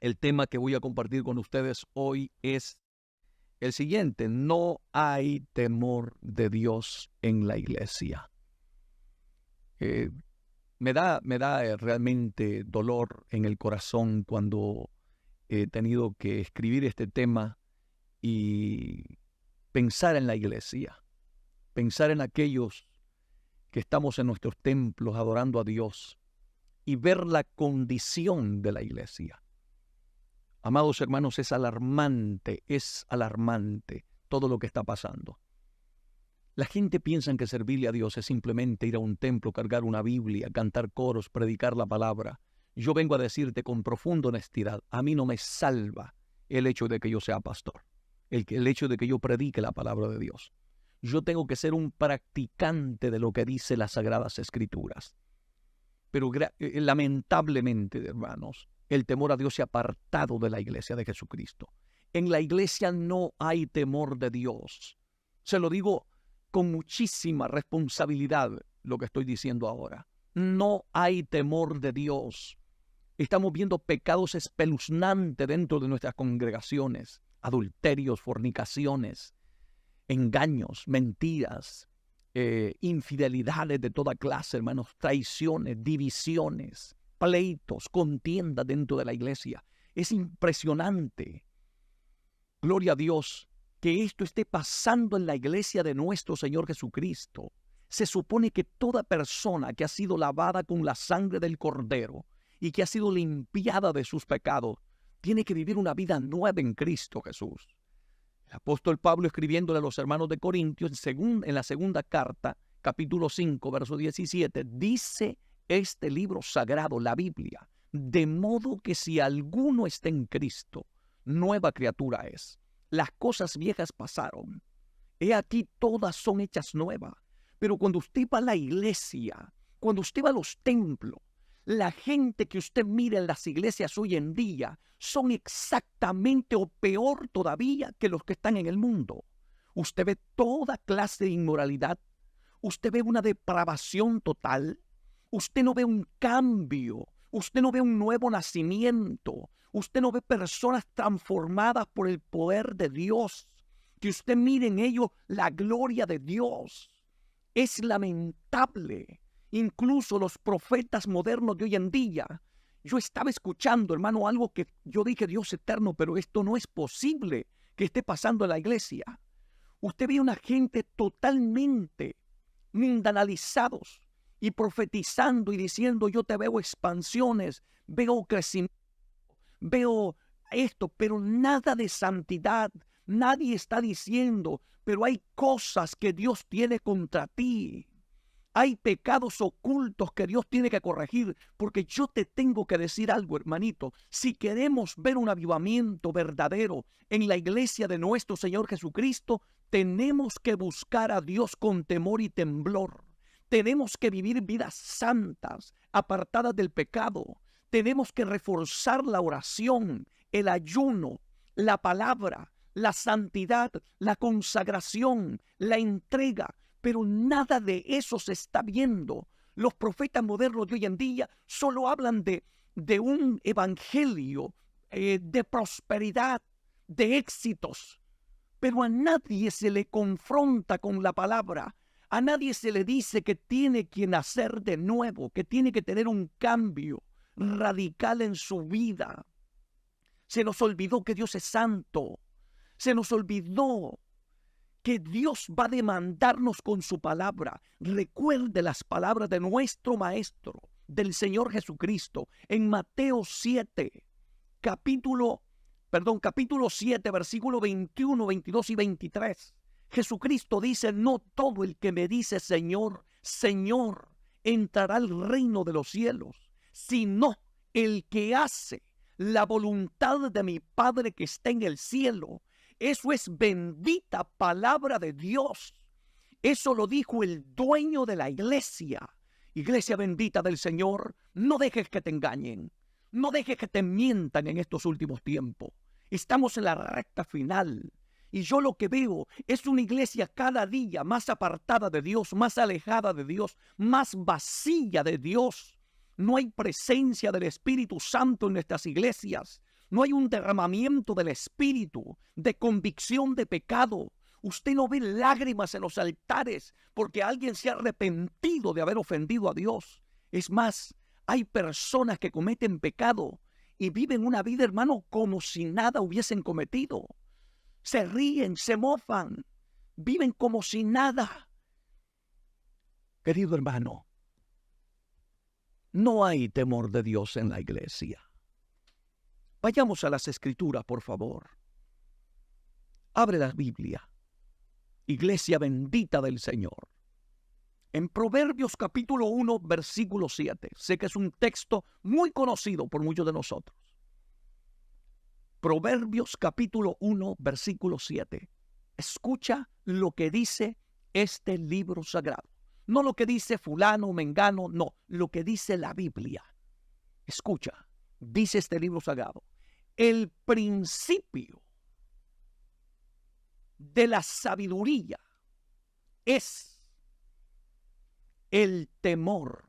El tema que voy a compartir con ustedes hoy es el siguiente: no hay temor de Dios en la iglesia. Me da realmente dolor en el corazón cuando he tenido que escribir este tema y pensar en la iglesia, pensar en aquellos que estamos en nuestros templos adorando a Dios y ver la condición de la iglesia. Amados hermanos, es alarmante todo lo que está pasando. La gente piensa que servirle a Dios es simplemente ir a un templo, cargar una Biblia, cantar coros, predicar la palabra. Yo vengo a decirte con profunda honestidad, a mí no me salva el hecho de que yo sea pastor, el hecho de que yo predique la palabra de Dios. Yo tengo que ser un practicante de lo que dice las Sagradas Escrituras. Pero lamentablemente, hermanos, el temor a Dios se ha apartado de la iglesia de Jesucristo. En la iglesia no hay temor de Dios. Se lo digo con muchísima responsabilidad lo que estoy diciendo ahora. No hay temor de Dios. Estamos viendo pecados espeluznantes dentro de nuestras congregaciones. Adulterios, fornicaciones, engaños, mentiras, infidelidades de toda clase, hermanos, traiciones, divisiones, pleitos, contiendas dentro de la iglesia. Es impresionante, gloria a Dios, que esto esté pasando en la iglesia de nuestro Señor Jesucristo. Se supone que toda persona que ha sido lavada con la sangre del Cordero y que ha sido limpiada de sus pecados, tiene que vivir una vida nueva en Cristo Jesús. El apóstol Pablo, escribiéndole a los hermanos de Corintios, en la segunda carta, capítulo 5, verso 17, dice este libro sagrado, la Biblia: de modo que si alguno está en Cristo, nueva criatura es. Las cosas viejas pasaron, he aquí todas son hechas nuevas. Pero cuando usted va a la iglesia, cuando usted va a los templos, la gente que usted mira en las iglesias hoy en día son exactamente o peor todavía que los que están en el mundo. Usted ve toda clase de inmoralidad, usted ve una depravación total, usted no ve un cambio, usted no ve un nuevo nacimiento, usted no ve personas transformadas por el poder de Dios, que usted mire en ellos la gloria de Dios. Es lamentable. Incluso los profetas modernos de hoy en día, yo estaba escuchando, hermano, algo que yo dije: Dios eterno, pero esto no es posible que esté pasando en la iglesia. Usted ve una gente totalmente mundanalizados y profetizando y diciendo: yo te veo expansiones, veo crecimiento, veo esto, pero nada de santidad. Nadie está diciendo: pero hay cosas que Dios tiene contra ti. Hay pecados ocultos que Dios tiene que corregir, porque yo te tengo que decir algo, hermanito. Si queremos ver un avivamiento verdadero en la iglesia de nuestro Señor Jesucristo, tenemos que buscar a Dios con temor y temblor. Tenemos que vivir vidas santas, apartadas del pecado. Tenemos que reforzar la oración, el ayuno, la palabra, la santidad, la consagración, la entrega. Pero nada de eso se está viendo. Los profetas modernos de hoy en día solo hablan de un evangelio de prosperidad, de éxitos. Pero a nadie se le confronta con la palabra. A nadie se le dice que tiene que nacer de nuevo, que tiene que tener un cambio radical en su vida. Se nos olvidó que Dios es santo. Se nos olvidó que Dios va a demandarnos con su palabra. Recuerde las palabras de nuestro Maestro, del Señor Jesucristo, en Mateo 7, capítulo 7, versículo 21, 22 y 23. Jesucristo dice: no todo el que me dice Señor, Señor, entrará al reino de los cielos, sino el que hace la voluntad de mi Padre que está en el cielo. Eso es bendita palabra de Dios. Eso lo dijo el dueño de la iglesia. Iglesia bendita del Señor, no dejes que te engañen. No dejes que te mientan en estos últimos tiempos. Estamos en la recta final. Y yo lo que veo es una iglesia cada día más apartada de Dios, más alejada de Dios, más vacía de Dios. No hay presencia del Espíritu Santo en nuestras iglesias. No hay un derramamiento del Espíritu, de convicción de pecado. Usted no ve lágrimas en los altares porque alguien se ha arrepentido de haber ofendido a Dios. Es más, hay personas que cometen pecado y viven una vida, hermano, como si nada hubiesen cometido. Se ríen, se mofan, viven como si nada. Querido hermano, no hay temor de Dios en la iglesia. Vayamos a las Escrituras, por favor. Abre la Biblia. Iglesia bendita del Señor. En Proverbios capítulo 1, versículo 7. Sé que es un texto muy conocido por muchos de nosotros. Proverbios capítulo 1, versículo 7. Escucha lo que dice este libro sagrado. No lo que dice fulano o mengano, no. Lo que dice la Biblia. Escucha, dice este libro sagrado. El principio de la sabiduría es el temor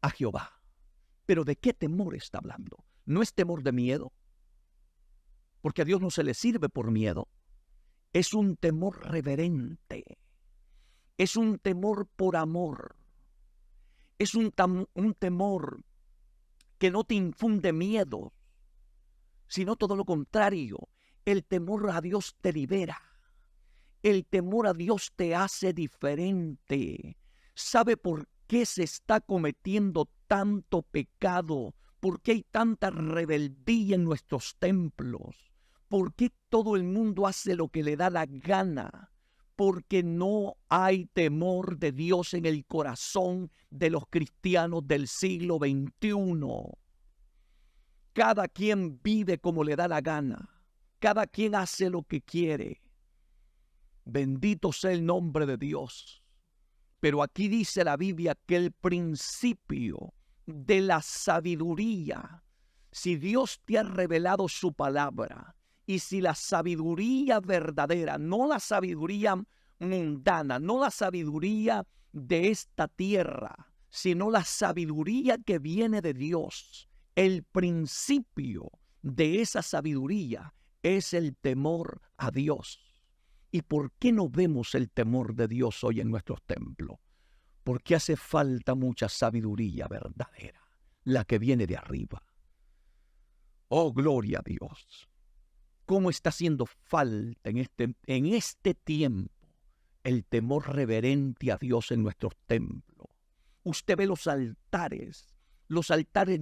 a Jehová. Pero ¿de qué temor está hablando? No es temor de miedo, porque a Dios no se le sirve por miedo. Es un temor reverente. Es un temor por amor. Es un temor que no te infunde miedo, sino todo lo contrario. El temor a Dios te libera. El temor a Dios te hace diferente. ¿Sabe por qué se está cometiendo tanto pecado? ¿Por qué hay tanta rebeldía en nuestros templos? ¿Por qué todo el mundo hace lo que le da la gana? Porque no hay temor de Dios en el corazón de los cristianos del siglo XXI. Cada quien vive como le da la gana. Cada quien hace lo que quiere. Bendito sea el nombre de Dios. Pero aquí dice la Biblia que el principio de la sabiduría, si Dios te ha revelado su palabra, y si la sabiduría verdadera, no la sabiduría mundana, no la sabiduría de esta tierra, sino la sabiduría que viene de Dios, el principio de esa sabiduría es el temor a Dios. ¿Y por qué no vemos el temor de Dios hoy en nuestros templos? Porque hace falta mucha sabiduría verdadera, la que viene de arriba. Oh, gloria a Dios. ¿Cómo está haciendo falta en este tiempo el temor reverente a Dios en nuestros templos? Usted ve los altares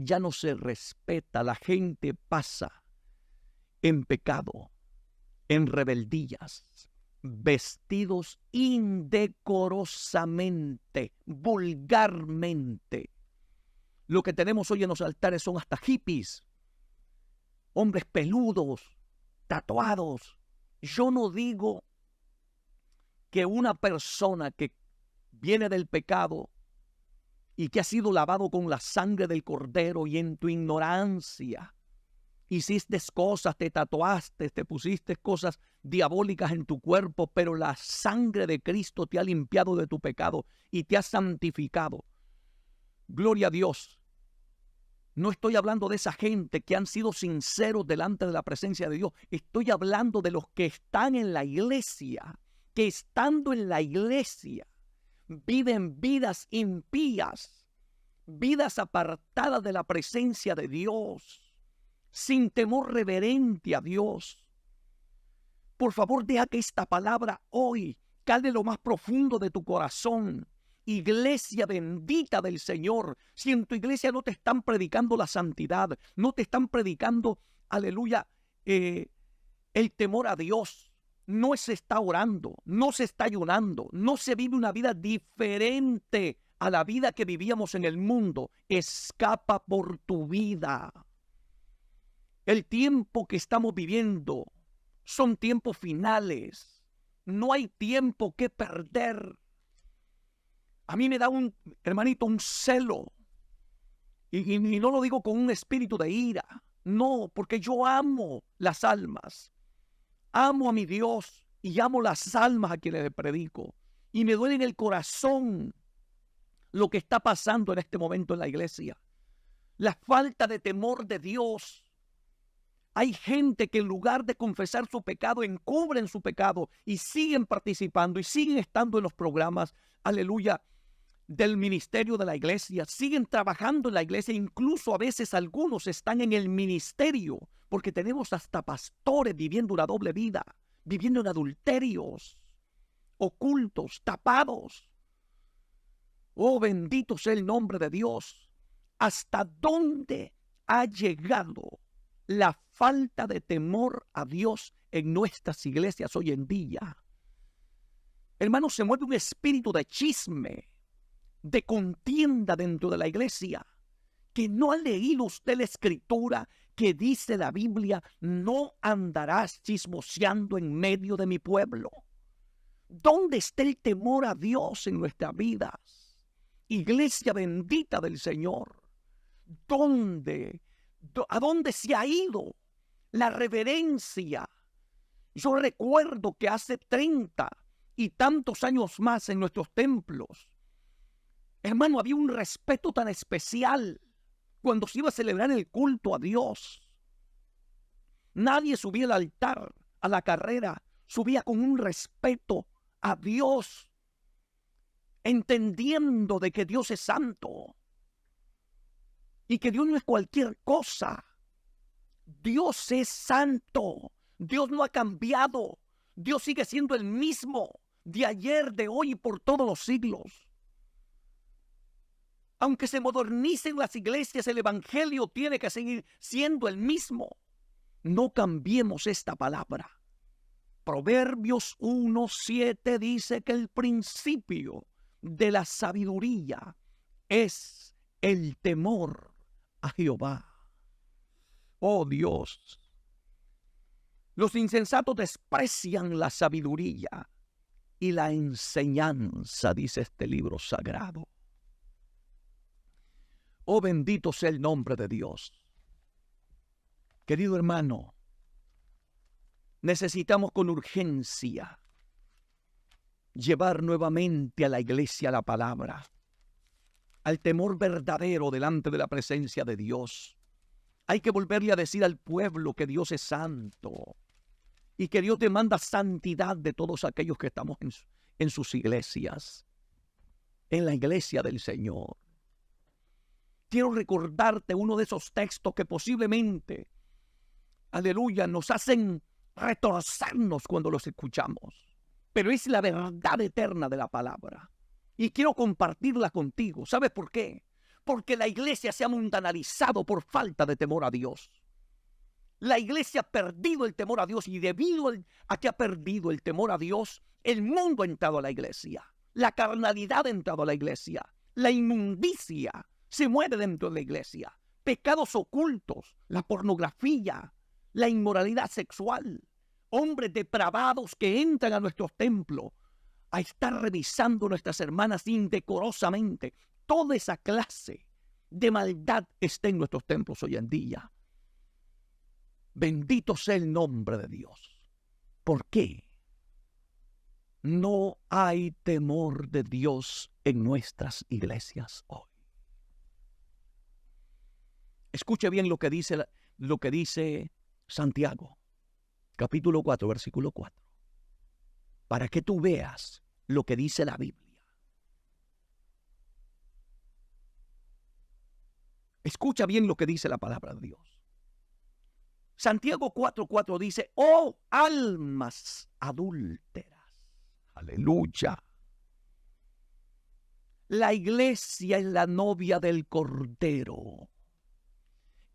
ya no se respeta, la gente pasa en pecado, en rebeldías, vestidos indecorosamente, vulgarmente. Lo que tenemos hoy en los altares son hasta hippies, hombres peludos, tatuados. Yo no digo que una persona que viene del pecado y que ha sido lavado con la sangre del Cordero y en tu ignorancia hiciste cosas, te tatuaste, te pusiste cosas diabólicas en tu cuerpo, pero la sangre de Cristo te ha limpiado de tu pecado y te ha santificado. Gloria a Dios. No estoy hablando de esa gente que han sido sinceros delante de la presencia de Dios. Estoy hablando de los que están en la iglesia, que estando en la iglesia viven vidas impías, vidas apartadas de la presencia de Dios, sin temor reverente a Dios. Por favor, deja que esta palabra hoy cale lo más profundo de tu corazón. Iglesia bendita del Señor, si en tu iglesia no te están predicando la santidad, no te están predicando, aleluya, el temor a Dios, no se está orando, no se está ayunando, no se vive una vida diferente a la vida que vivíamos en el mundo, escapa por tu vida. El tiempo que estamos viviendo son tiempos finales. No hay tiempo que perder. A mí me da hermanito, un celo. Y no lo digo con un espíritu de ira. No, porque yo amo las almas. Amo a mi Dios y amo las almas a quienes le predico. Y me duele en el corazón lo que está pasando en este momento en la iglesia. La falta de temor de Dios. Hay gente que en lugar de confesar su pecado, encubren su pecado y siguen participando y siguen estando en los programas, aleluya, del ministerio de la iglesia, siguen trabajando en la iglesia, incluso a veces algunos están en el ministerio, porque tenemos hasta pastores viviendo una doble vida, viviendo en adulterios, ocultos, tapados. Oh, bendito sea el nombre de Dios. ¿Hasta dónde ha llegado la falta de temor a Dios en nuestras iglesias hoy en día? Hermanos, se mueve un espíritu de chisme, de contienda dentro de la iglesia. Que no ha leído usted la escritura que dice la Biblia: no andarás chismoseando en medio de mi pueblo. ¿Dónde está el temor a Dios en nuestras vidas? Iglesia bendita del Señor. ¿A dónde se ha ido la reverencia? Yo recuerdo que hace 30 y tantos años más en nuestros templos, hermano, había un respeto tan especial cuando se iba a celebrar el culto a Dios. Nadie subía al altar, a la carrera, subía con un respeto a Dios, entendiendo de que Dios es santo y que Dios no es cualquier cosa. Dios es santo. Dios no ha cambiado. Dios sigue siendo el mismo de ayer, de hoy y por todos los siglos. Aunque se modernicen las iglesias, el evangelio tiene que seguir siendo el mismo. No cambiemos esta palabra. Proverbios 1:7 dice que el principio de la sabiduría es el temor a Jehová. Oh Dios, los insensatos desprecian la sabiduría y la enseñanza, dice este libro sagrado. Oh, bendito sea el nombre de Dios. Querido hermano, necesitamos con urgencia llevar nuevamente a la iglesia la palabra, al temor verdadero delante de la presencia de Dios. Hay que volverle a decir al pueblo que Dios es santo y que Dios demanda santidad de todos aquellos que estamos en sus iglesias, en la iglesia del Señor. Quiero recordarte uno de esos textos que posiblemente, aleluya, nos hacen retorcernos cuando los escuchamos. Pero es la verdad eterna de la palabra. Y quiero compartirla contigo. ¿Sabes por qué? Porque la iglesia se ha mundanalizado por falta de temor a Dios. La iglesia ha perdido el temor a Dios y debido a que ha perdido el temor a Dios, el mundo ha entrado a la iglesia. La carnalidad ha entrado a la iglesia. La inmundicia se mueve dentro de la iglesia. Pecados ocultos, la pornografía, la inmoralidad sexual. Hombres depravados que entran a nuestros templos a estar revisando a nuestras hermanas indecorosamente. Toda esa clase de maldad está en nuestros templos hoy en día. Bendito sea el nombre de Dios. ¿Por qué? No hay temor de Dios en nuestras iglesias hoy. Escuche bien lo que dice Santiago, capítulo 4, versículo 4. Para que tú veas lo que dice la Biblia. Escucha bien lo que dice la palabra de Dios. Santiago 4:4 dice: oh almas adúlteras. Aleluya. La iglesia es la novia del Cordero.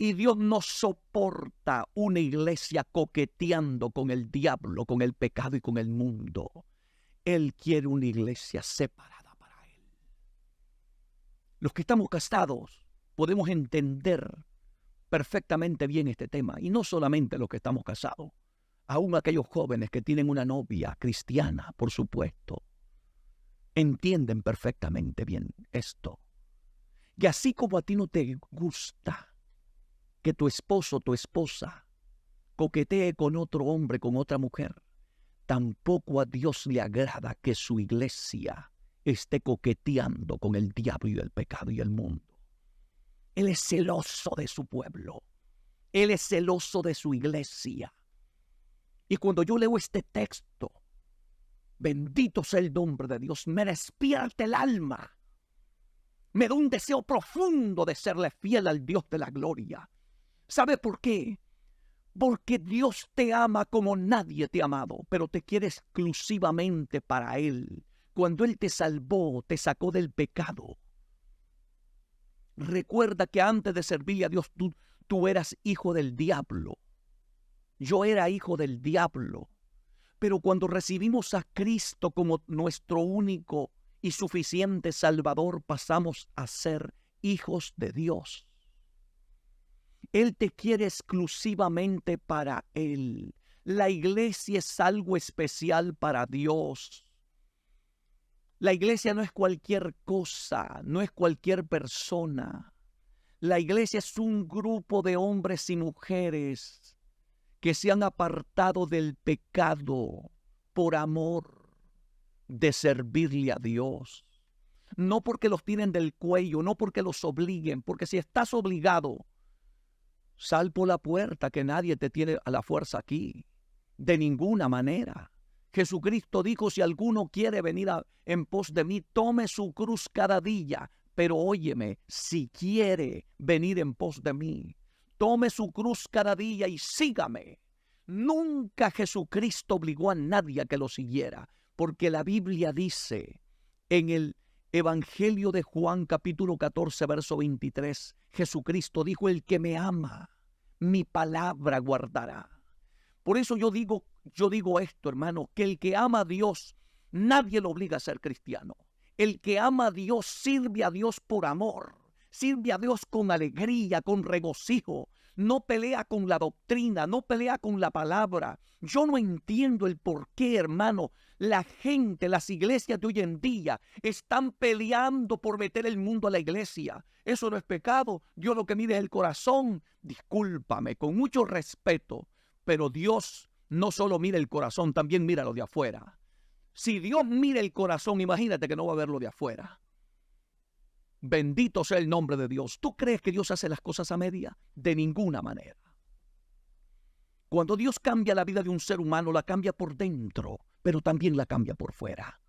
Y Dios no soporta una iglesia coqueteando con el diablo, con el pecado y con el mundo. Él quiere una iglesia separada para Él. Los que estamos casados podemos entender perfectamente bien este tema. Y no solamente los que estamos casados, aún aquellos jóvenes que tienen una novia cristiana, por supuesto, entienden perfectamente bien esto. Y así como a ti no te gusta que tu esposo o tu esposa coquetee con otro hombre, con otra mujer, tampoco a Dios le agrada que su iglesia esté coqueteando con el diablo y el pecado y el mundo. Él es celoso de su pueblo. Él es celoso de su iglesia. Y cuando yo leo este texto, bendito sea el nombre de Dios, me despierta el alma. Me da un deseo profundo de serle fiel al Dios de la gloria. ¿Sabe por qué? Porque Dios te ama como nadie te ha amado, pero te quiere exclusivamente para Él. Cuando Él te salvó, te sacó del pecado. Recuerda que antes de servirle a Dios, tú eras hijo del diablo. Yo era hijo del diablo. Pero cuando recibimos a Cristo como nuestro único y suficiente Salvador, pasamos a ser hijos de Dios. Él te quiere exclusivamente para Él. La iglesia es algo especial para Dios. La iglesia no es cualquier cosa, no es cualquier persona. La iglesia es un grupo de hombres y mujeres que se han apartado del pecado por amor de servirle a Dios. No porque los tienen del cuello, no porque los obliguen, porque si estás obligado, sal por la puerta, que nadie te tiene a la fuerza aquí. De ninguna manera. Jesucristo dijo, si alguno quiere venir en pos de mí, tome su cruz cada día. Pero óyeme, si quiere venir en pos de mí, tome su cruz cada día y sígame. Nunca Jesucristo obligó a nadie a que lo siguiera, porque la Biblia dice en el Evangelio de Juan capítulo 14, verso 23, Jesucristo dijo, el que me ama, mi palabra guardará. Por eso yo digo esto, hermano, que el que ama a Dios, nadie lo obliga a ser cristiano. El que ama a Dios sirve a Dios por amor, sirve a Dios con alegría, con regocijo. No pelea con la doctrina, no pelea con la palabra. Yo no entiendo el por qué, hermano, la gente, las iglesias de hoy en día están peleando por meter el mundo a la iglesia. Eso no es pecado. Dios lo que mide es el corazón. Discúlpame, con mucho respeto, pero Dios no solo mira el corazón, también mira lo de afuera. Si Dios mira el corazón, imagínate que no va a ver lo de afuera. Bendito sea el nombre de Dios. ¿Tú crees que Dios hace las cosas a media? De ninguna manera. Cuando Dios cambia la vida de un ser humano, la cambia por dentro, pero también la cambia por fuera.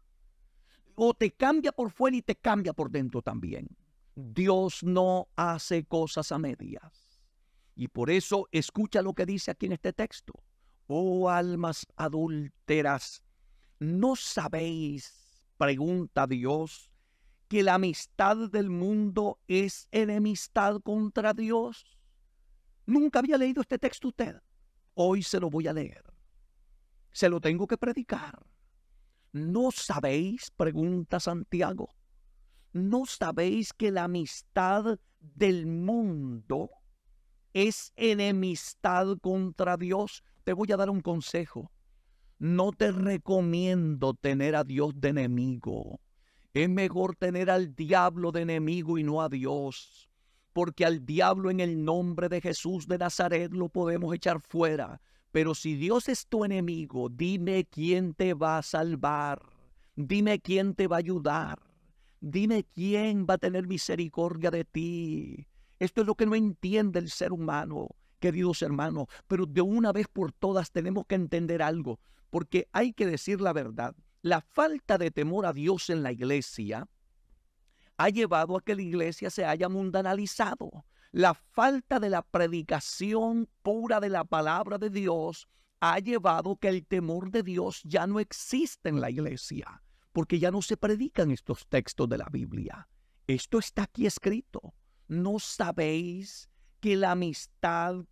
O te cambia por fuera y te cambia por dentro también. Dios no hace cosas a medias. Y por eso escucha lo que dice aquí en este texto. Oh almas adúlteras, ¿no sabéis, pregunta Dios, que la amistad del mundo es enemistad contra Dios? Nunca había leído este texto usted. Hoy se lo voy a leer. Se lo tengo que predicar. ¿No sabéis, pregunta Santiago, no sabéis que la amistad del mundo es enemistad contra Dios? Te voy a dar un consejo. No te recomiendo tener a Dios de enemigo. Es mejor tener al diablo de enemigo y no a Dios. Porque al diablo en el nombre de Jesús de Nazaret lo podemos echar fuera. Pero si Dios es tu enemigo, dime quién te va a salvar. Dime quién te va a ayudar. Dime quién va a tener misericordia de ti. Esto es lo que no entiende el ser humano, queridos hermanos. Pero de una vez por todas tenemos que entender algo. Porque hay que decir la verdad. La falta de temor a Dios en la iglesia ha llevado a que la iglesia se haya mundanalizado. La falta de la predicación pura de la palabra de Dios ha llevado que el temor de Dios ya no existe en la iglesia, porque ya no se predican estos textos de la Biblia. Esto está aquí escrito. ¿No sabéis que la amistad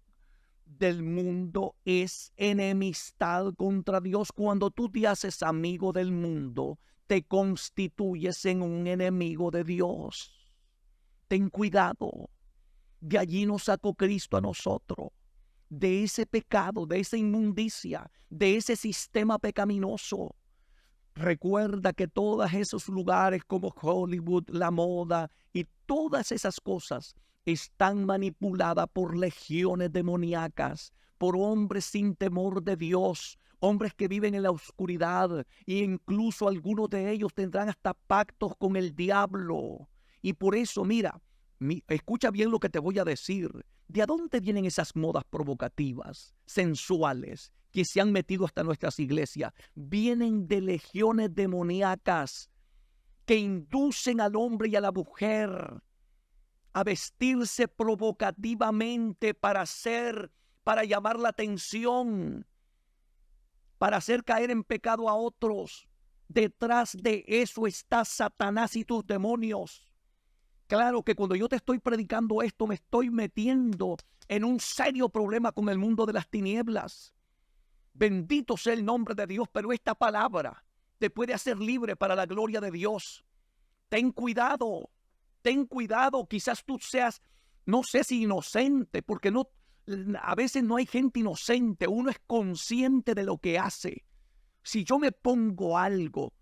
del mundo es enemistad contra Dios? Cuando tú te haces amigo del mundo, te constituyes en un enemigo de Dios. Ten cuidado. De allí nos sacó Cristo a nosotros. De ese pecado, de esa inmundicia, de ese sistema pecaminoso. Recuerda que todos esos lugares como Hollywood, la moda y todas esas cosas están manipuladas por legiones demoníacas, por hombres sin temor de Dios, hombres que viven en la oscuridad, e incluso algunos de ellos tendrán hasta pactos con el diablo. Y por eso, mira, escucha bien lo que te voy a decir. ¿De dónde vienen esas modas provocativas, sensuales, que se han metido hasta nuestras iglesias? Vienen de legiones demoníacas que inducen al hombre y a la mujer a vestirse provocativamente para llamar la atención, para hacer caer en pecado a otros. Detrás de eso está Satanás y tus demonios. Claro que cuando yo te estoy predicando esto, me estoy metiendo en un serio problema con el mundo de las tinieblas. Bendito sea el nombre de Dios, pero esta palabra te puede hacer libre para la gloria de Dios. Ten cuidado, quizás tú seas, no sé si inocente, porque a veces no hay gente inocente, uno es consciente de lo que hace. Si yo me pongo algo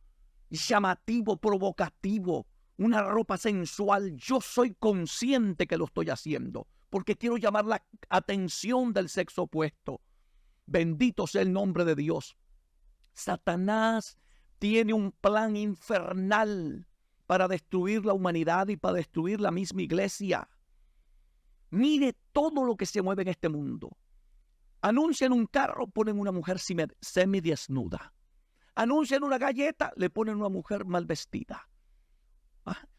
llamativo, provocativo, una ropa sensual, yo soy consciente que lo estoy haciendo, porque quiero llamar la atención del sexo opuesto. Bendito sea el nombre de Dios. Satanás tiene un plan infernal para destruir la humanidad y para destruir la misma iglesia. Mire todo lo que se mueve en este mundo. Anuncian un carro, ponen una mujer semidesnuda. Anuncian una galleta, le ponen una mujer mal vestida.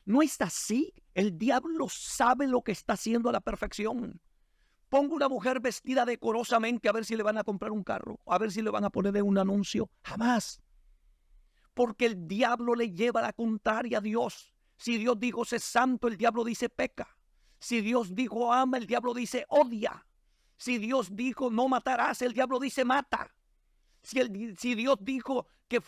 ¿No es así? El diablo sabe lo que está haciendo a la perfección. Pongo una mujer vestida decorosamente a ver si le van a comprar un carro, a ver si le van a poner en un anuncio. Jamás. Porque el diablo le lleva la contraria a Dios. Si Dios dijo sé santo, el diablo dice peca. Si Dios dijo ama, el diablo dice odia. Si Dios dijo no matarás, el diablo dice mata. Si Dios dijo que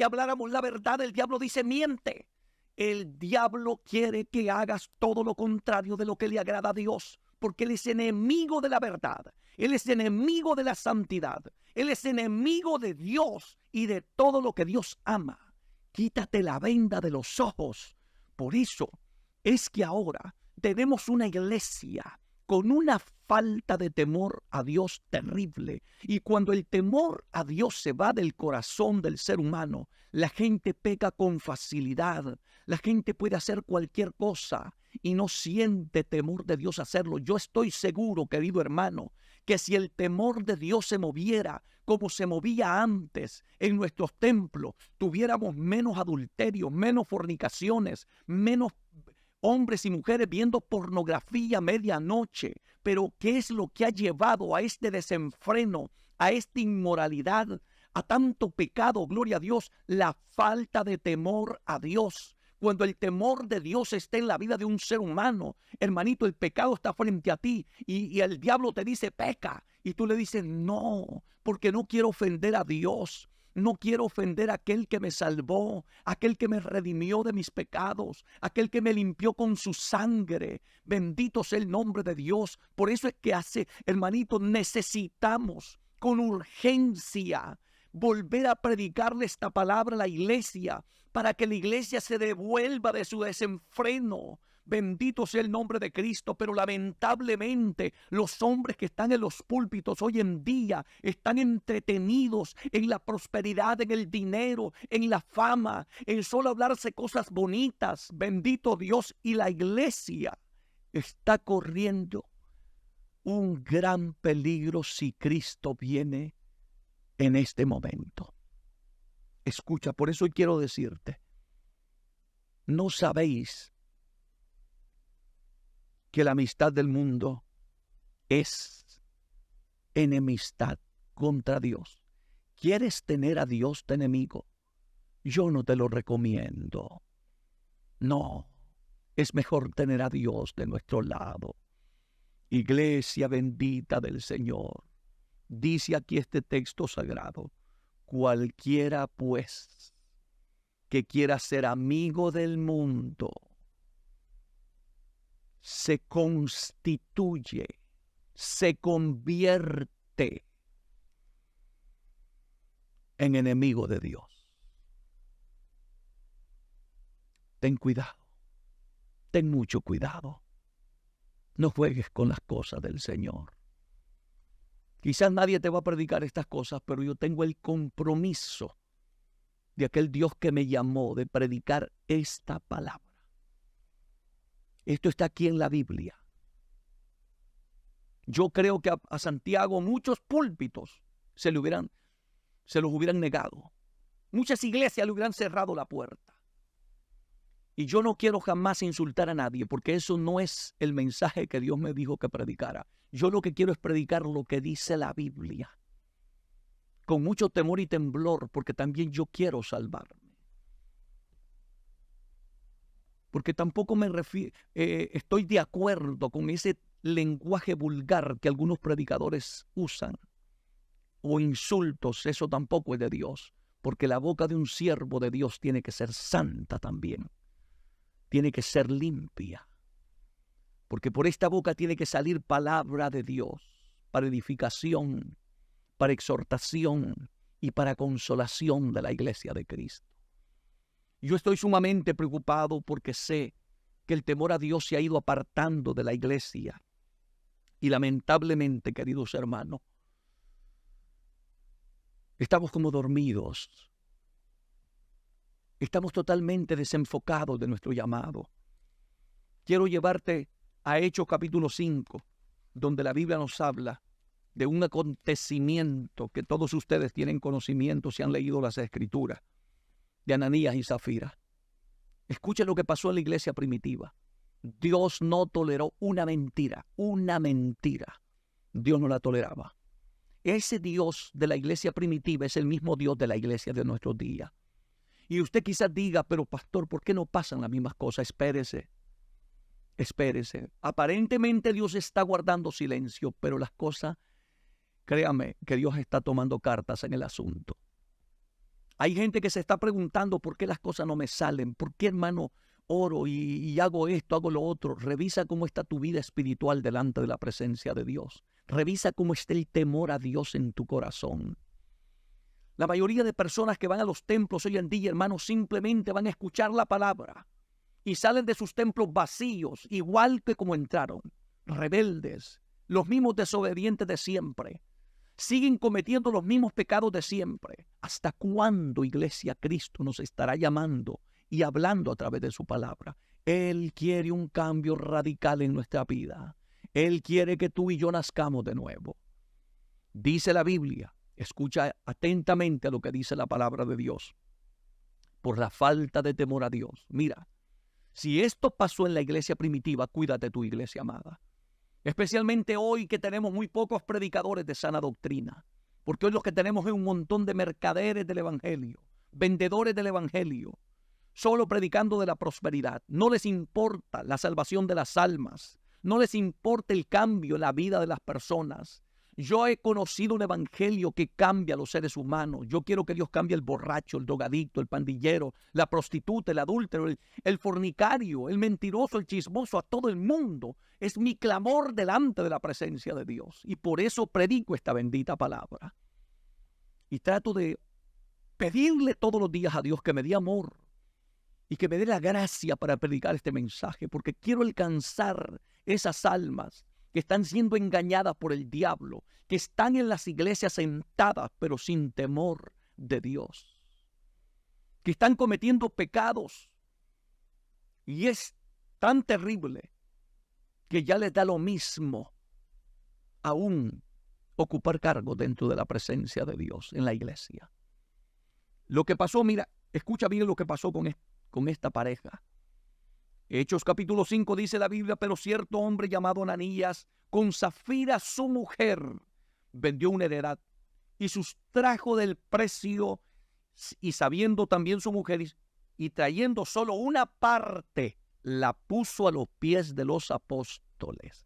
habláramos la verdad, el diablo dice miente. El diablo quiere que hagas todo lo contrario de lo que le agrada a Dios, porque Él es enemigo de la verdad. Él es enemigo de la santidad. Él es enemigo de Dios y de todo lo que Dios ama. Quítate la venda de los ojos. Por eso es que ahora tenemos una iglesia con una falta de temor a Dios terrible. Y cuando el temor a Dios se va del corazón del ser humano, la gente peca con facilidad. La gente puede hacer cualquier cosa y no siente temor de Dios hacerlo. Yo estoy seguro, querido hermano, que si el temor de Dios se moviera como se movía antes en nuestros templos, tuviéramos menos adulterios, menos fornicaciones, menos hombres y mujeres viendo pornografía a medianoche. Pero ¿qué es lo que ha llevado a este desenfreno, a esta inmoralidad, a tanto pecado? Gloria a Dios, la falta de temor a Dios. Cuando el temor de Dios está en la vida de un ser humano, hermanito, el pecado está frente a ti y el diablo te dice peca y tú le dices no, porque no quiero ofender a Dios. No quiero ofender a aquel que me salvó, aquel que me redimió de mis pecados, aquel que me limpió con su sangre. Bendito sea el nombre de Dios. Por eso es que hermanito, necesitamos con urgencia volver a predicarle esta palabra a la iglesia, para que la iglesia se devuelva de su desenfreno. Bendito sea el nombre de Cristo, pero lamentablemente los hombres que están en los púlpitos hoy en día están entretenidos en la prosperidad, en el dinero, en la fama, en solo hablarse cosas bonitas. Bendito Dios, y la iglesia está corriendo un gran peligro si Cristo viene en este momento. Escucha, por eso hoy quiero decirte, ¿no sabéis que la amistad del mundo es enemistad contra Dios? ¿Quieres tener a Dios de enemigo? Yo no te lo recomiendo. No, es mejor tener a Dios de nuestro lado. Iglesia bendita del Señor. Dice aquí este texto sagrado: cualquiera pues que quiera ser amigo del mundo se constituye, se convierte en enemigo de Dios. Ten cuidado, ten mucho cuidado. No juegues con las cosas del Señor. Quizás nadie te va a predicar estas cosas, pero yo tengo el compromiso de aquel Dios que me llamó de predicar esta palabra. Esto está aquí en la Biblia. Yo creo que a Santiago muchos púlpitos se los hubieran negado. Muchas iglesias le hubieran cerrado la puerta. Y yo no quiero jamás insultar a nadie, porque eso no es el mensaje que Dios me dijo que predicara. Yo lo que quiero es predicar lo que dice la Biblia, con mucho temor y temblor, porque también yo quiero salvarme. Porque tampoco estoy de acuerdo con ese lenguaje vulgar que algunos predicadores usan, o insultos. Eso tampoco es de Dios, porque la boca de un siervo de Dios tiene que ser santa también, tiene que ser limpia, porque por esta boca tiene que salir palabra de Dios para edificación, para exhortación y para consolación de la iglesia de Cristo. Yo estoy sumamente preocupado porque sé que el temor a Dios se ha ido apartando de la iglesia. Y lamentablemente, queridos hermanos, estamos como dormidos. Estamos totalmente desenfocados de nuestro llamado. Quiero llevarte a Hechos capítulo 5, donde la Biblia nos habla de un acontecimiento que todos ustedes tienen conocimiento si han leído las Escrituras, de Ananías y Zafira. Escuchen lo que pasó en la iglesia primitiva. Dios no toleró una mentira. Dios no la toleraba. Ese Dios de la iglesia primitiva es el mismo Dios de la iglesia de nuestros días. Y usted quizás diga, pero pastor, ¿por qué no pasan las mismas cosas? Espérese. Aparentemente Dios está guardando silencio, pero las cosas, créame, que Dios está tomando cartas en el asunto. Hay gente que se está preguntando por qué las cosas no me salen, por qué, hermano, oro y hago esto, hago lo otro. Revisa cómo está tu vida espiritual delante de la presencia de Dios. Revisa cómo está el temor a Dios en tu corazón. La mayoría de personas que van a los templos hoy en día, hermano, simplemente van a escuchar la palabra y salen de sus templos vacíos, igual que como entraron, rebeldes, los mismos desobedientes de siempre. Siguen cometiendo los mismos pecados de siempre. ¿Hasta cuándo, iglesia, Cristo nos estará llamando y hablando a través de su palabra? Él quiere un cambio radical en nuestra vida. Él quiere que tú y yo nazcamos de nuevo. Dice la Biblia, escucha atentamente a lo que dice la palabra de Dios. Por la falta de temor a Dios. Mira, si esto pasó en la iglesia primitiva, cuídate tu iglesia amada. Especialmente hoy que tenemos muy pocos predicadores de sana doctrina. Porque hoy lo que tenemos es un montón de mercaderes del evangelio, vendedores del evangelio, solo predicando de la prosperidad. No les importa la salvación de las almas. No les importa el cambio en la vida de las personas. Yo he conocido un evangelio que cambia a los seres humanos. Yo quiero que Dios cambie el borracho, el drogadicto, el pandillero, la prostituta, el adúltero, el fornicario, el mentiroso, el chismoso, a todo el mundo. Es mi clamor delante de la presencia de Dios. Y por eso predico esta bendita palabra. Y trato de pedirle todos los días a Dios que me dé amor y que me dé la gracia para predicar este mensaje, porque quiero alcanzar esas almas que están siendo engañadas por el diablo, que están en las iglesias sentadas, pero sin temor de Dios, que están cometiendo pecados, y es tan terrible que ya les da lo mismo aún ocupar cargo dentro de la presencia de Dios en la iglesia. Lo que pasó, mira, escucha bien lo que pasó con esta pareja. Hechos capítulo 5 dice la Biblia, pero cierto hombre llamado Ananías, con Zafira su mujer, vendió una heredad y sustrajo del precio, y sabiendo también su mujer y trayendo solo una parte, la puso a los pies de los apóstoles.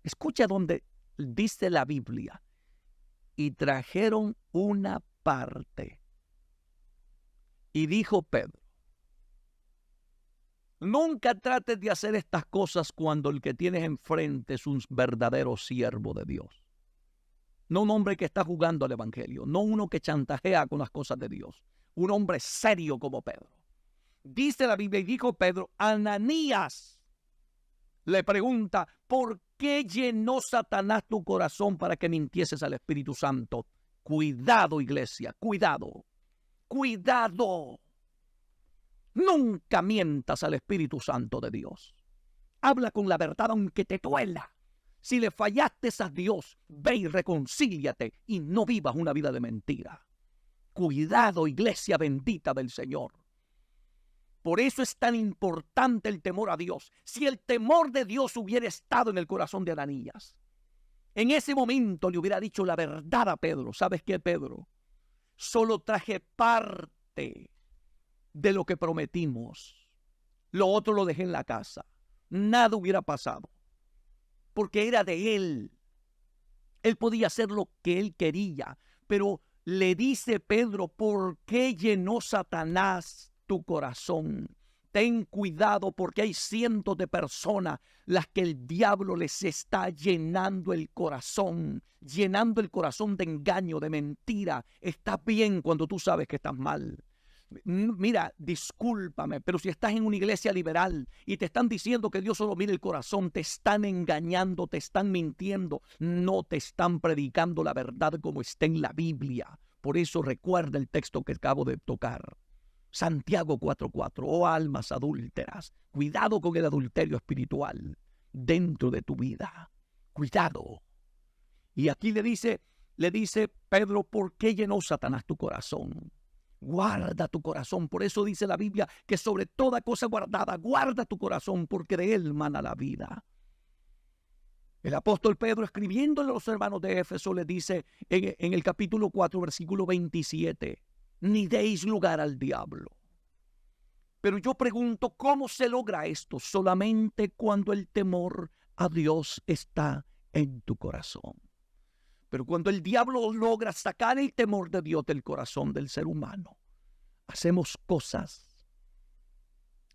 Escucha donde dice la Biblia, y trajeron una parte. Y dijo Pedro, nunca trates de hacer estas cosas cuando el que tienes enfrente es un verdadero siervo de Dios. No un hombre que está jugando al evangelio, no uno que chantajea con las cosas de Dios. Un hombre serio como Pedro. Dice la Biblia, y dijo Pedro, Ananías le pregunta, ¿por qué llenó Satanás tu corazón para que mintieses al Espíritu Santo? Cuidado, iglesia, cuidado. Nunca mientas al Espíritu Santo de Dios. Habla con la verdad aunque te duela. Si le fallaste a Dios, ve y reconcíliate y no vivas una vida de mentira. Cuidado, iglesia bendita del Señor. Por eso es tan importante el temor a Dios. Si el temor de Dios hubiera estado en el corazón de Ananías, en ese momento le hubiera dicho la verdad a Pedro. ¿Sabes qué, Pedro? Solo traje parte de lo que prometimos. Lo otro lo dejé en la casa. Nada hubiera pasado. Porque era de él. Él podía hacer lo que él quería. Pero le dice Pedro, ¿por qué llenó Satanás tu corazón? Ten cuidado, porque hay cientos de personas las que el diablo les está llenando el corazón de engaño, de mentira. Estás bien cuando tú sabes que estás mal. Mira, discúlpame, pero si estás en una iglesia liberal y te están diciendo que Dios solo mira el corazón, te están engañando, te están mintiendo, no te están predicando la verdad como está en la Biblia. Por eso recuerda el texto que acabo de tocar. Santiago 4:4, oh almas adúlteras, cuidado con el adulterio espiritual dentro de tu vida. Cuidado. Y aquí le dice Pedro, ¿por qué llenó Satanás tu corazón? Guarda tu corazón. Por eso dice la Biblia que sobre toda cosa guardada, guarda tu corazón, porque de él mana la vida. El apóstol Pedro, escribiéndole a los hermanos de Éfeso, le dice en el capítulo 4, versículo 27, ni deis lugar al diablo. Pero yo pregunto, ¿cómo se logra esto? Solamente cuando el temor a Dios está en tu corazón. Pero cuando el diablo logra sacar el temor de Dios del corazón del ser humano, hacemos cosas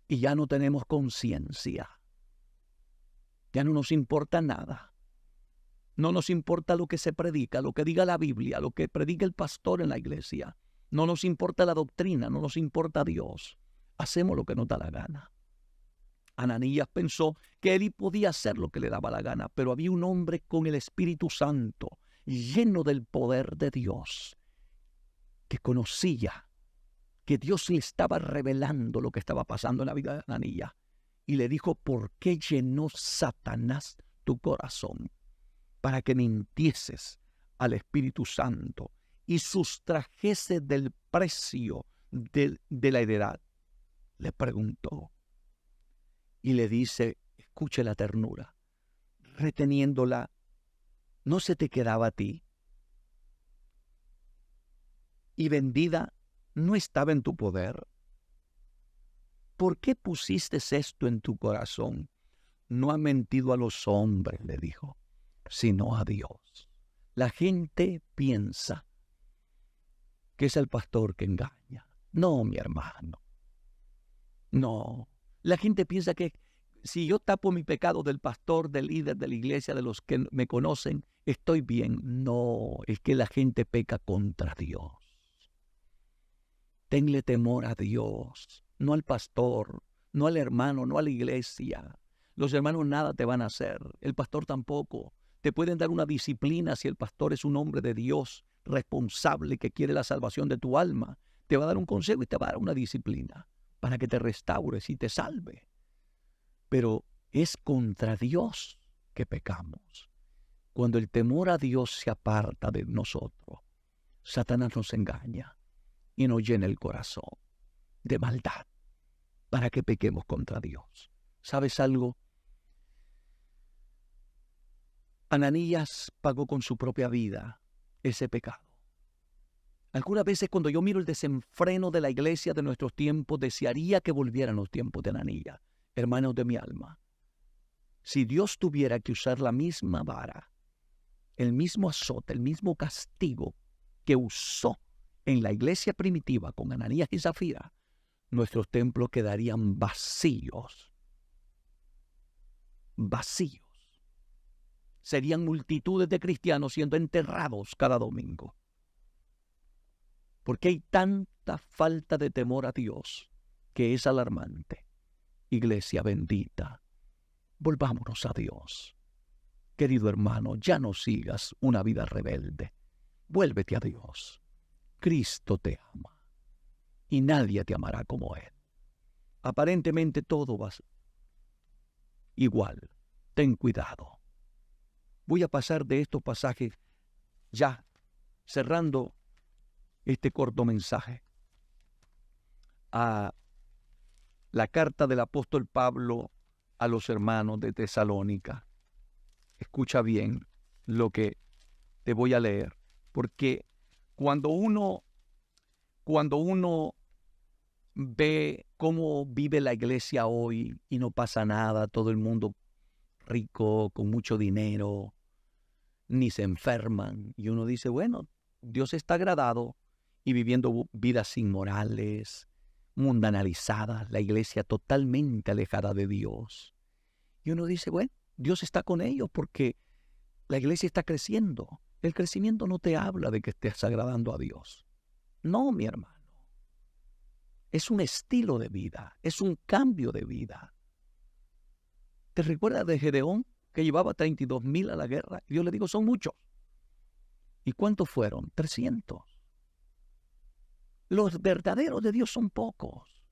y ya no tenemos conciencia. Ya no nos importa nada. No nos importa lo que se predica, lo que diga la Biblia, lo que predica el pastor en la iglesia. No nos importa la doctrina, no nos importa Dios. Hacemos lo que nos da la gana. Ananías pensó que él podía hacer lo que le daba la gana, pero había un hombre con el Espíritu Santo, lleno del poder de Dios, que conocía que Dios le estaba revelando lo que estaba pasando en la vida de Ananías. Y le dijo, ¿por qué llenó Satanás tu corazón? Para que mintieses al Espíritu Santo y sustrajese del precio de la heredad. Le preguntó y le dice, escuche la ternura, reteniéndola, ¿no se te quedaba a ti? Y vendida, ¿no estaba en tu poder? ¿Por qué pusiste esto en tu corazón? No ha mentido a los hombres, le dijo, sino a Dios. La gente piensa que es el pastor que engaña. No, mi hermano. No. La gente piensa que si yo tapo mi pecado del pastor, del líder de la iglesia, de los que me conocen, estoy bien. No, es que la gente peca contra Dios. Tenle temor a Dios, no al pastor, no al hermano, no a la iglesia. Los hermanos nada te van a hacer, el pastor tampoco. Te pueden dar una disciplina si el pastor es un hombre de Dios, responsable, que quiere la salvación de tu alma. Te va a dar un consejo y te va a dar una disciplina para que te restaures y te salve. Pero es contra Dios que pecamos. Cuando el temor a Dios se aparta de nosotros, Satanás nos engaña y nos llena el corazón de maldad para que pequemos contra Dios. ¿Sabes algo? Ananías pagó con su propia vida ese pecado. Algunas veces cuando yo miro el desenfreno de la iglesia de nuestros tiempos, desearía que volvieran los tiempos de Ananías. Hermanos de mi alma, si Dios tuviera que usar la misma vara, el mismo azote, el mismo castigo que usó en la iglesia primitiva con Ananías y Zafira, nuestros templos quedarían vacíos. Vacíos. Serían multitudes de cristianos siendo enterrados cada domingo. Porque hay tanta falta de temor a Dios que es alarmante. Iglesia bendita, volvámonos a Dios. Querido hermano, ya no sigas una vida rebelde. Vuélvete a Dios. Cristo te ama y nadie te amará como Él. Aparentemente todo va igual. Ten cuidado. voy a pasar de estos pasajes ya, cerrando este corto mensaje, a la carta del apóstol Pablo a los hermanos de Tesalónica. Escucha bien lo que te voy a leer, porque cuando uno ve cómo vive la iglesia hoy y no pasa nada, todo el mundo rico, con mucho dinero, ni se enferman, y uno dice, bueno, Dios está agradado y viviendo vidas inmorales, mundanalizadas, la iglesia totalmente alejada de Dios. Y uno dice, bueno, Dios está con ellos porque la iglesia está creciendo. El crecimiento no te habla de que estés agradando a Dios. No, mi hermano. Es un estilo de vida, es un cambio de vida. ¿Te recuerdas de Gedeón, que llevaba 32,000 a la guerra? Y Dios le dijo, son muchos. ¿Y cuántos fueron? 300. Los verdaderos de Dios son pocos.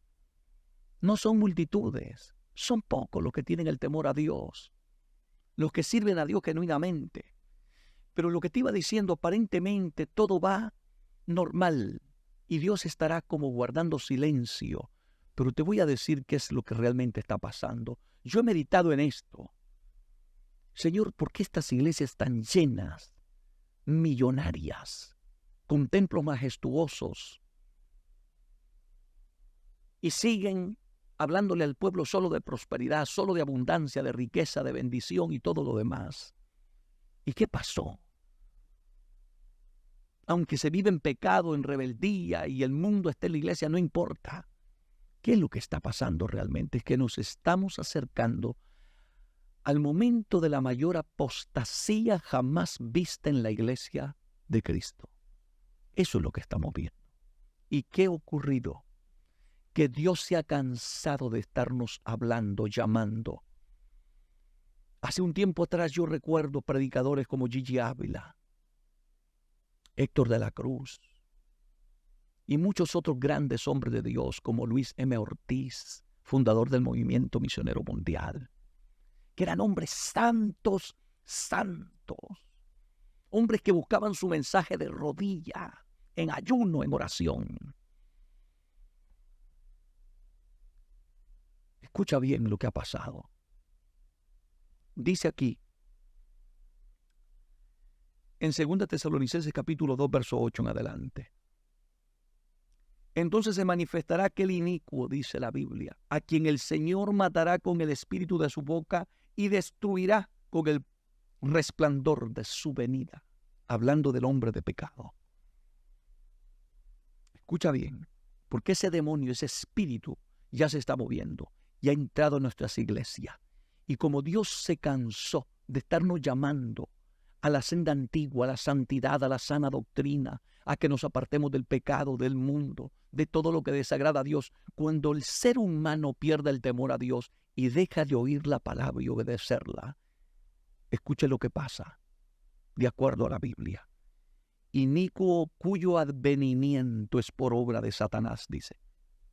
No son multitudes. Son pocos los que tienen el temor a Dios. Los que sirven a Dios genuinamente. Pero lo que te iba diciendo, aparentemente todo va normal. Y Dios estará como guardando silencio. Pero te voy a decir qué es lo que realmente está pasando. Yo he meditado en esto. Señor, ¿por qué estas iglesias están llenas, millonarias, con templos majestuosos, y siguen hablándole al pueblo solo de prosperidad, solo de abundancia, de riqueza, de bendición y todo lo demás? ¿Y qué pasó? Aunque se vive en pecado, en rebeldía y el mundo esté en la iglesia, no importa. ¿Qué es lo que está pasando realmente? Es que nos estamos acercando al momento de la mayor apostasía jamás vista en la iglesia de Cristo. Eso es lo que estamos viendo. ¿Y qué ha ocurrido? Que Dios se ha cansado de estarnos hablando, llamando. Hace un tiempo atrás yo recuerdo predicadores como Gigi Ávila, Héctor de la Cruz y muchos otros grandes hombres de Dios como Luis M. Ortiz, fundador del Movimiento Misionero Mundial, que eran hombres santos, hombres que buscaban su mensaje de rodilla, en ayuno, en oración. Escucha bien lo que ha pasado. Dice aquí, en 2 Tesalonicenses capítulo 2, verso 8 en adelante. Entonces se manifestará aquel inicuo, dice la Biblia, a quien el Señor matará con el espíritu de su boca y destruirá con el resplandor de su venida. Hablando del hombre de pecado. Escucha bien, porque ese demonio, ese espíritu ya se está moviendo y ha entrado en nuestras iglesias. Y como Dios se cansó de estarnos llamando a la senda antigua, a la santidad, a la sana doctrina, a que nos apartemos del pecado, del mundo, de todo lo que desagrada a Dios, cuando el ser humano pierde el temor a Dios y deja de oír la palabra y obedecerla, escuche lo que pasa, de acuerdo a la Biblia. Inicuo cuyo advenimiento es por obra de Satanás, dice.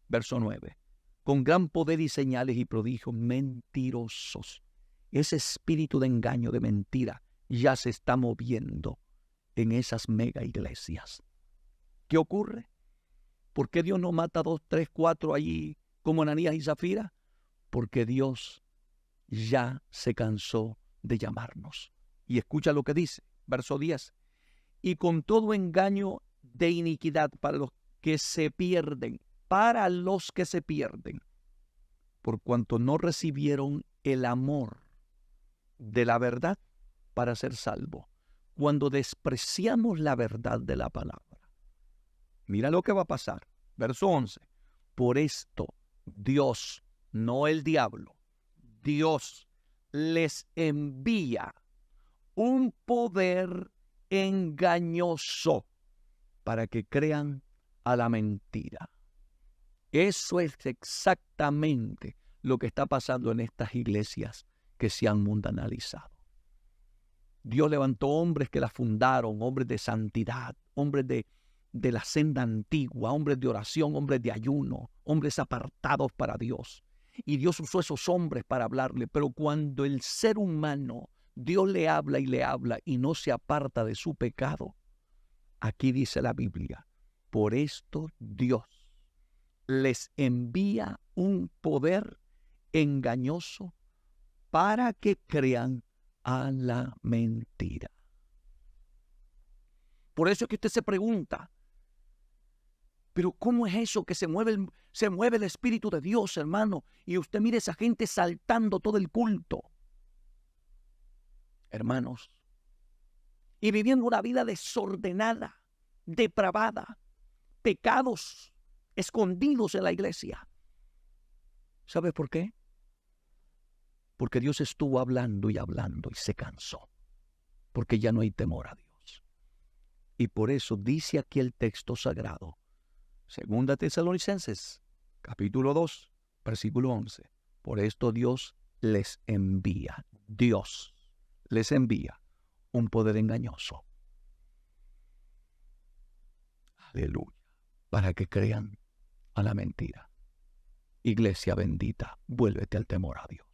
Verso 9. Con gran poder y señales y prodigios mentirosos. Ese espíritu de engaño, de mentira, ya se está moviendo en esas mega iglesias. ¿Qué ocurre? ¿Por qué Dios no mata 2, 3, 4 allí como Ananías y Zafira? Porque Dios ya se cansó de llamarnos. Y escucha lo que dice, verso 10. Y con todo engaño de iniquidad para los que se pierden, por cuanto no recibieron el amor de la verdad para ser salvo. Cuando despreciamos la verdad de la palabra. Mira lo que va a pasar. Verso 11. Por esto Dios, no el diablo, Dios les envía un poder engañoso para que crean a la mentira. Eso es exactamente lo que está pasando en estas iglesias que se han mundanalizado. Dios levantó hombres que las fundaron, hombres de santidad, hombres de la senda antigua, hombres de oración, hombres de ayuno, hombres apartados para Dios. Y Dios usó esos hombres para hablarle, pero cuando el ser humano Dios le habla y no se aparta de su pecado. Aquí dice la Biblia, por esto Dios les envía un poder engañoso para que crean a la mentira. Por eso es que usted se pregunta, pero ¿cómo es eso que se mueve el Espíritu de Dios, hermano? Y usted mire esa gente saltando todo el culto. Hermanos, y viviendo una vida desordenada, depravada, pecados escondidos en la iglesia. ¿Sabe por qué? Porque Dios estuvo hablando y se cansó, porque ya no hay temor a Dios. Y por eso dice aquí el texto sagrado, 2 Tesalonicenses, capítulo 2, versículo 11. Por esto Dios les envía un poder engañoso. Aleluya. Para que crean a la mentira. Iglesia bendita, vuélvete al temor a Dios.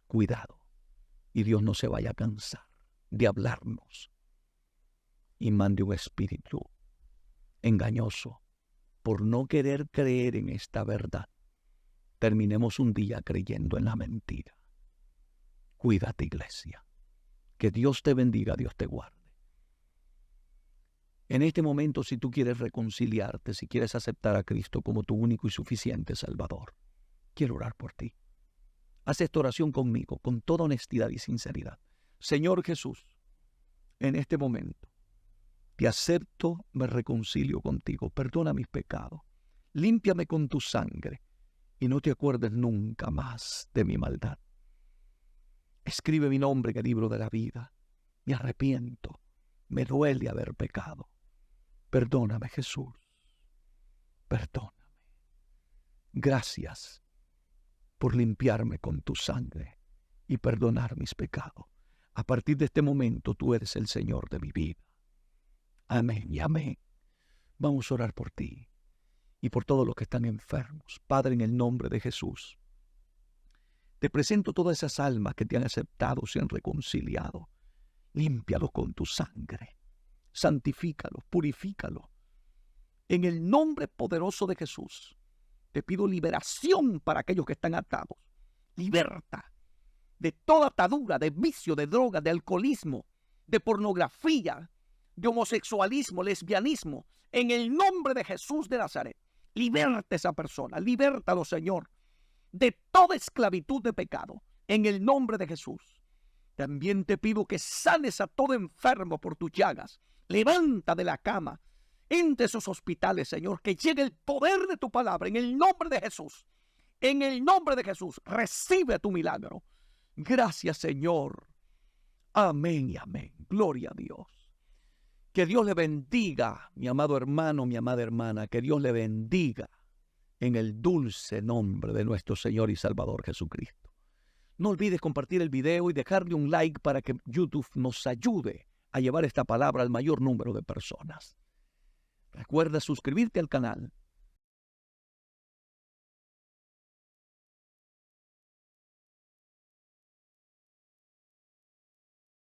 Cuidado. Y Dios no se vaya a cansar de hablarnos y mande un espíritu engañoso por no querer creer en esta verdad. Terminemos un día creyendo en la mentira. Cuídate, iglesia. Que Dios te bendiga, Dios te guarde. En este momento, si tú quieres reconciliarte, si quieres aceptar a Cristo como tu único y suficiente Salvador, quiero orar por ti. Haz esta oración conmigo, con toda honestidad y sinceridad. Señor Jesús, en este momento, te acepto, me reconcilio contigo. Perdona mis pecados. Límpiame con tu sangre y no te acuerdes nunca más de mi maldad. Escribe mi nombre en el libro de la vida. Me arrepiento. Me duele haber pecado. Perdóname, Jesús. Perdóname. Gracias por limpiarme con tu sangre y perdonar mis pecados. A partir de este momento tú eres el Señor de mi vida. Amén y amén. Vamos a orar por ti y por todos los que están enfermos. Padre, en el nombre de Jesús, te presento todas esas almas que te han aceptado, se han reconciliado. Límpialos con tu sangre. Santifícalos, purifícalos. En el nombre poderoso de Jesús, te pido liberación para aquellos que están atados. Libertad de toda atadura, de vicio, de droga, de alcoholismo, de pornografía, de homosexualismo, lesbianismo. En el nombre de Jesús de Nazaret, liberta a esa persona, libértalo, Señor, de toda esclavitud de pecado. En el nombre de Jesús. También te pido que sanes a todo enfermo por tus llagas. Levanta de la cama, entre esos hospitales, Señor, que llegue el poder de tu palabra. En el nombre de Jesús. En el nombre de Jesús, recibe tu milagro. Gracias, Señor. Amén y amén. Gloria a Dios. Que Dios le bendiga, mi amado hermano, mi amada hermana. Que Dios le bendiga en el dulce nombre de nuestro Señor y Salvador Jesucristo. No olvides compartir el video y dejarle un like para que YouTube nos ayude a llevar esta palabra al mayor número de personas. Recuerda suscribirte al canal